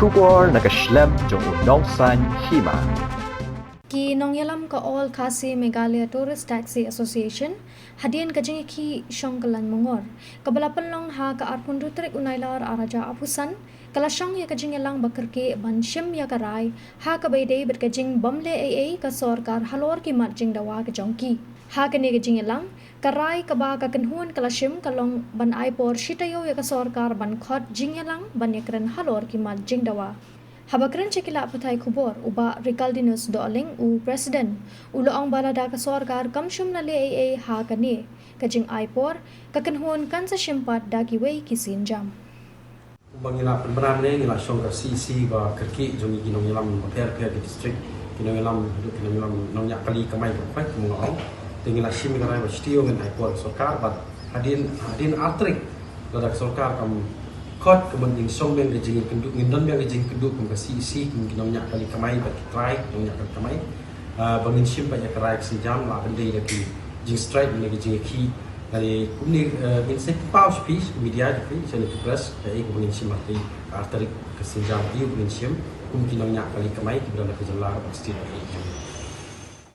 Shukor nakaslem jong unongsan Hima. Ki Nongyalam ka all Khasi Meghalaya Tourist Taxi Association hadian ka ki Shongkalan Mongor kabalapan long ha ka arpun rutrik unailar araja apusan kalasang ya ka Jingialang bakarke ban Shim ya karai ha ka baide ber ka jing bamle AA ka Sorkar halor ki mat jing dawa ka jongki ha ka ne ka Jingialang karai ka ba ka kanhuan kalashim kalong ban aipor Shitaiew ya ka Sorkar ban Khot Jingialang ban yakran halor ki mat jing dawa Habakran cekila patai kubor uba Ricaldinus Doling u President ulo ang balada ka Sorkar kamshum na le ha kani kajing aipor kakanhon kan sa Shimpat da Kiwei ki Sienjam Bangila pemeran ni ngila Sorkar CC ba kerki jongi Jingialang per district Jingialang nongyak kali kamai ko mongong tingila Shim ngarai ba Shitaiew ngan aipor Sorkar ba hadin atrik Lada Sorkar kam Khot kemudian sombeng kejing kenduk ngindon yang kejing kenduk mengkasi isi mungkin namanya kali kamai bagi try namanya kali kamai bangin Shim banyak kerai Sienjam lah benda lagi jing strike benda kejing ki dari kumni insek paus piece media jadi saya lebih press dari kemudian Shim mati arterik ke Sienjam dia kemudian Shim mungkin namanya kali kamai kita dah kejelar pasti lagi